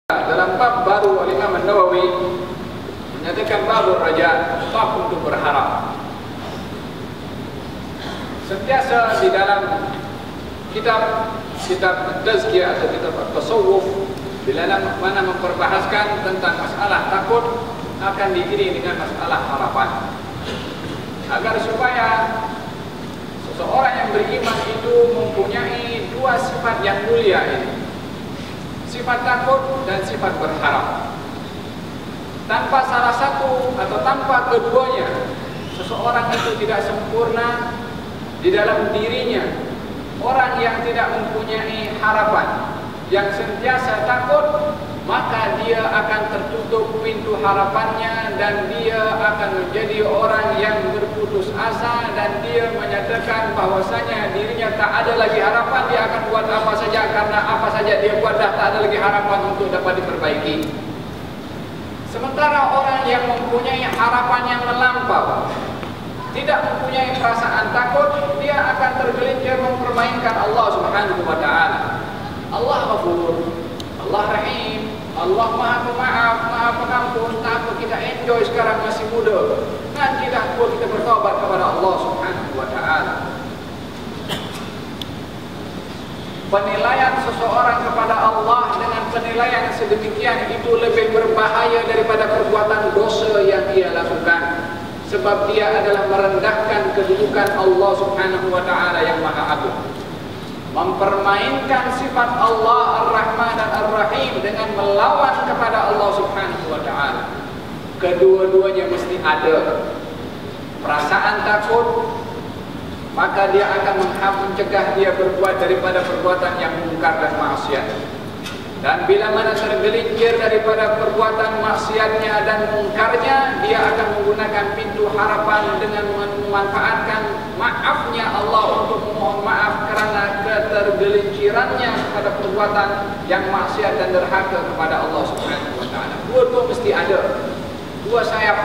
Dalam bab baru Imam An-Nawawi menyatakan babur raja, bab untuk berharap. Sentiasa di dalam kitab tazkiyah atau kitab tasawuf, bila mana memperbahaskan tentang masalah takut akan diiringi dengan masalah harapan, agar supaya seseorang yang beriman itu mempunyai dua sifat yang mulia ini, sifat takut dan sifat berharap. Tanpa salah satu atau tanpa keduanya, seseorang itu tidak sempurna di dalam dirinya. Orang yang tidak mempunyai harapan, yang sentiasa takut, maka dia akan tertutup pintu harapannya dan dia akan menjadi orang yang berputus asa, dan dia menyatakan bahwasanya dirinya tak ada lagi harapan. Dia akan buat apa saja, karena apa saja dia buat dah tak ada lagi harapan untuk dapat diperbaiki. Sementara orang yang mempunyai harapan yang melampau, tidak mempunyai perasaan takut, dia akan tergelincir mempermainkan Allah Subhanahu wa taala. Allah Ghafur, Allah Rahim, Allah Maha Pemaaf, Maha Pengampun. Apa kita enjoy sekarang masih muda, nanti dah tua kita bertobat kepada Allah Subhanahu wa taala. Penilaian seseorang kepada Allah dengan penilaian sedemikian itu lebih berbahaya daripada perbuatan dosa yang dia lakukan, sebab dia adalah merendahkan kedudukan Allah Subhanahu wa taala yang Maha Agung. Mempermainkan sifat Allah Ar-Rahman dan Ar-Rahim dengan melawan kepada Allah Subhanahu wa taala. Kedua-duanya mesti ada perasaan takut, maka dia akan mencegah dia berbuat daripada perbuatan yang mungkar dan maksiat. Dan bila mana tergelincir daripada perbuatan maksiatnya dan mungkarnya, dia akan menggunakan pintu harapan dengan memanfaatkan maafnya Allah untuk memohon maaf kerana ketergelincirannya kepada perbuatan yang maksiat dan derhaka kepada Allah Subhanahu wa taala. Dua-dua mesti ada. Dua sayap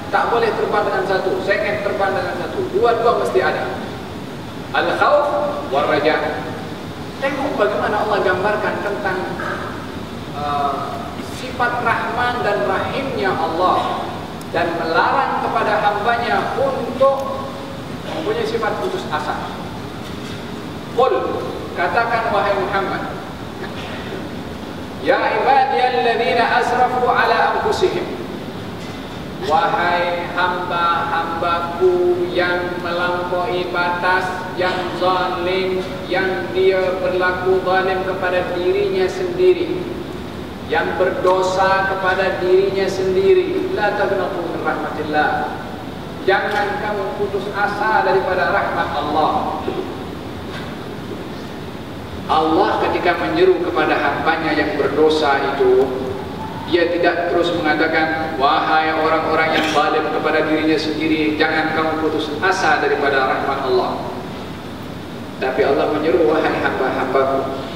tak boleh terbang dengan satu, sayap terbang dengan satu. Dua-dua mesti ada. Al-khawf wal raja. Tengok bagaimana Allah gambarkan tentang sifat Rahman dan Rahimnya Allah, dan melarang kepada hambanya untuk mempunyai sifat putus asa. Qul, katakan wahai Muhammad, ya ibadiyalladzina asrafu ala anfusihim, wahai hamba-hambaku yang melampaui batas, yang zalim, yang dia berlaku zalim kepada dirinya sendiri, yang berdosa kepada dirinya sendiri. La taqnatu min rahmatillah, jangan kamu putus asa daripada rahmat Allah. Allah ketika menyeru kepada hambanya yang berdosa itu, dia tidak terus mengatakan, wahai orang-orang yang zalim kepada dirinya sendiri, jangan kamu putus asa daripada rahmat Allah. Tapi Allah menyeru, wahai hamba-hambaku.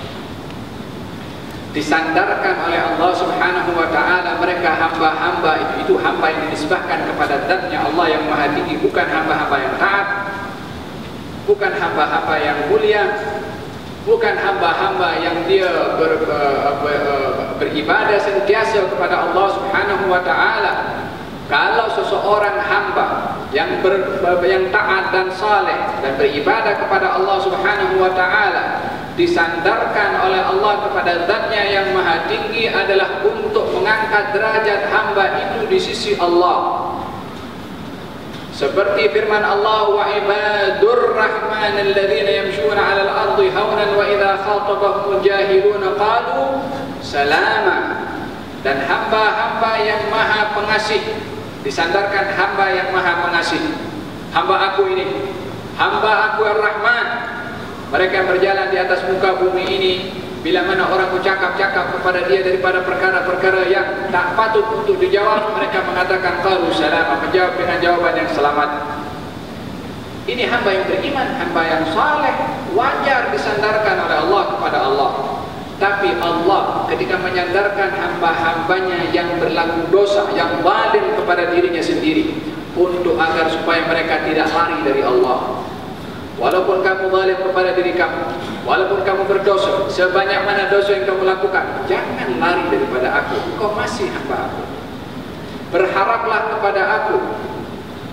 Disandarkan oleh Allah Subhanahu wa taala mereka hamba-hamba itu hamba yang dinisbahkan kepada zatnya Allah yang Maha Tinggi, bukan hamba-hamba yang taat, bukan hamba-hamba yang mulia, bukan hamba-hamba yang dia beribadah sentiasa kepada Allah Subhanahu wa taala. Kalau seseorang hamba yang taat dan saleh dan beribadah kepada Allah Subhanahu wa taala, disandarkan oleh Allah kepada zatnya yang Maha Tinggi adalah untuk mengangkat derajat hamba itu di sisi Allah. Seperti firman Allah, wa ibadur rahman alladzina yamshuna 'alal ardi hawnan wa idza khatabahumul jahiluna qalu salama. Dan hamba-hamba yang Maha Pengasih, disandarkan hamba yang Maha Pengasih. Hamba aku ini, hamba aku Ar-Rahman. Mereka berjalan di atas muka bumi ini, bila mana orang bercakap-cakap kepada dia daripada perkara-perkara yang tak patut untuk dijawab, mereka mengatakan qalu salama, menjawab dengan jawaban yang selamat. Ini hamba yang beriman, hamba yang saleh, wajar disandarkan oleh Allah kepada Allah. Tapi Allah ketika menyandarkan hamba-hambanya yang berlaku dosa, yang zalim kepada dirinya sendiri, untuk agar supaya mereka tidak lari dari Allah. Walaupun kamu zalim kepada diri kamu, walaupun kamu berdosa, sebanyak mana dosa yang kamu lakukan, jangan lari daripada aku, engkau masih hamba aku. Berharaplah kepada aku.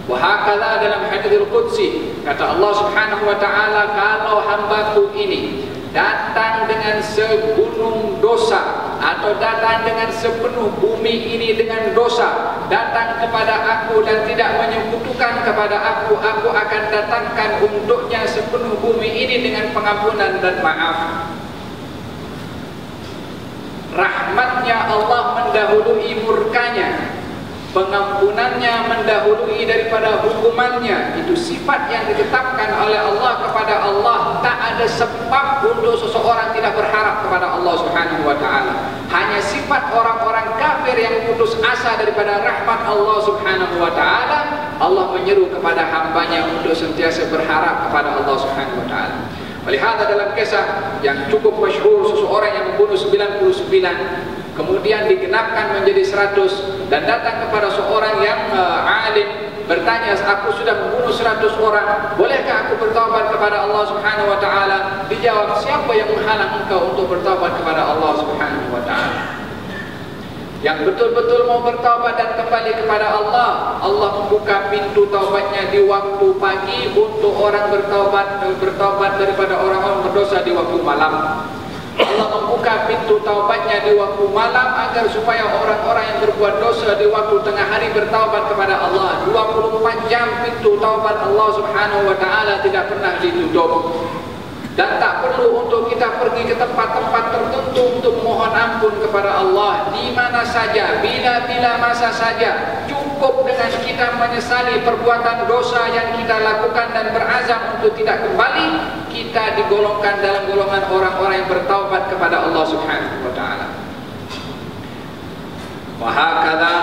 Wahakala dalam hadits qudsi, kata Allah Subhanahu wa taala, kalau hambaku ini datang dengan segunung dosa atau datang dengan sepenuh bumi ini dengan dosa, datang kepada aku dan tidak menyekutukan kepada aku akan datangkan untuknya sepenuh bumi ini dengan pengampunan dan maaf. Rahmatnya Allah mendahului murkanya, pengampunannya mendahului daripada hukumannya. Itu sifat yang ditetapkan oleh Allah kepada Allah. Tak ada sebab untuk seseorang tidak berharap kepada Allah Subhanahu wa taala. Hanya sifat orang-orang kafir yang putus asa daripada rahmat Allah Subhanahu wa taala. Allah menyeru kepada hambanya untuk sentiasa berharap kepada Allah Subhanahu wa taala. Melihat dalam kisah yang cukup masyhur, seseorang yang membunuh 99 kemudian digenapkan menjadi 100 dan datang kepada seorang yang alim bertanya, aku sudah membunuh 100 orang, bolehkah aku bertaubat kepada Allah Subhanahu wa taala? Dijawab, siapa yang menghalang engkau untuk bertaubat kepada Allah Subhanahu wa taala? Yang betul-betul mau bertaubat dan kembali kepada Allah, Allah membuka pintu taubatnya di waktu pagi untuk orang bertaubat daripada orang-orang berdosa di waktu malam. Allah membuka pintu taubatnya di waktu malam agar supaya orang-orang yang berbuat dosa di waktu tengah hari bertaubat kepada Allah. 24 jam pintu taubat Allah Subhanahu wa taala tidak pernah ditutup. Dan tak perlu untuk kita pergi ke tempat-tempat tertentu untuk mohon ampun kepada Allah. Di mana saja, bila-bila masa saja, cukup dengan kita menyesali perbuatan dosa yang kita lakukan dan berazam untuk tidak kembali, kita digolongkan dalam golongan orang-orang yang bertaubat kepada Allah Subhanahu wa taala. Wahakala,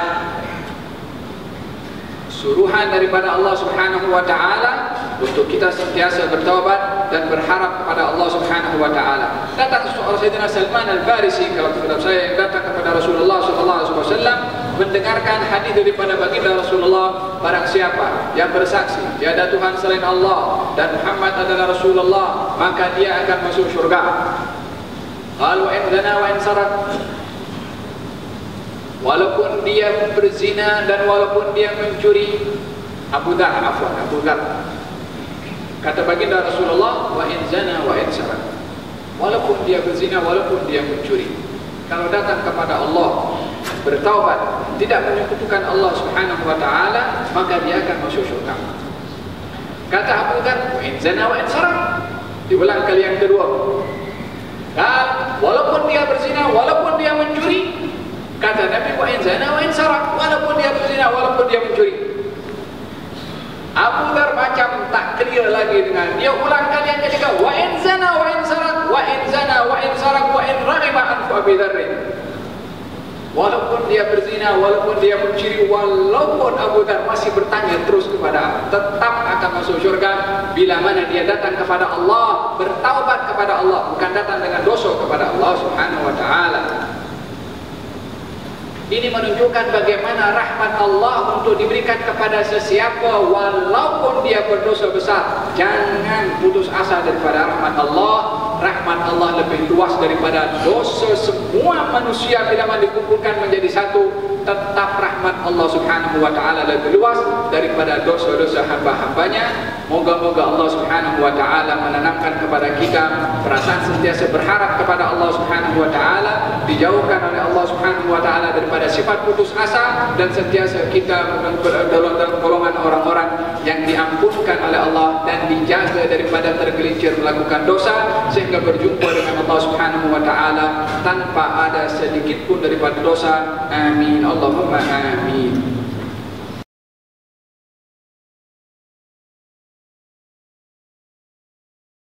suruhan daripada Allah Subhanahu wa taala untuk kita sentiasa bertaubat dan berharap kepada Allah Subhanahu wa taala. Datang seorang Sayyidina Salman Al-Farisi, kalau saya datang kepada Rasulullah sallallahu alaihi wasallam mendengarkan hadis daripada baginda Rasulullah, barang siapa yang bersaksi tiada Tuhan selain Allah dan Muhammad adalah Rasulullah, maka dia akan masuk syurga. Qalu in zana wa in sarak, walaupun dia berzina dan walaupun dia mencuri. Abu Dhar, kata baginda Rasulullah, wa in zana wa in sarak, walaupun dia berzina, walaupun dia mencuri, kalau datang kepada Allah bertaubat, tidak menyekutukan Allah Subhanahu wa taala, maka dia akan masuk syurga. Kata Abu Dhar, wa in zana wa in sarak, diulang kali yang kedua. Dan walaupun dia berzina, walaupun dia mencuri, kata Nabi, wa in zana wa in sarak, walaupun dia berzina, walaupun dia mencuri. Abu Dhar macam tak clear lagi dengan dia, ulang kali yang ketiga, wa in zana wa in sarak, wa in zana wa in sarak wa in raghiba anfu Abi Dhar. Walaupun dia berzina, walaupun dia mencuri, walaupun Abu Dhar masih bertanya terus kepada, tetap akan masuk syurga bila mana dia datang kepada Allah, bertaubat kepada Allah, bukan datang dengan dosa kepada Allah Subhanahu wa taala. Ini menunjukkan bagaimana rahmat Allah untuk diberikan kepada sesiapa walaupun dia berdosa besar. Jangan putus asa daripada rahmat Allah. Rahmat Allah lebih luas daripada dosa semua manusia bila mana dikumpulkan menjadi satu. Tetap rahmat Allah Subhanahu wa taala lebih luas daripada dosa-dosa hamba-hambanya. Moga-moga Allah Subhanahu wa taala menanamkan kepada kita perasaan sentiasa berharap kepada Allah Subhanahu wa taala, dijauhkan oleh Allah Subhanahu wa taala daripada sifat putus asa, dan sentiasa kita dalam golongan orang-orang yang diampunkan oleh Allah dan dijaga daripada tergelincir melakukan dosa, sehingga berjumpa dengan Allah Subhanahu wa taala tanpa ada sedikit pun daripada dosa. Amin, Allahumma amin.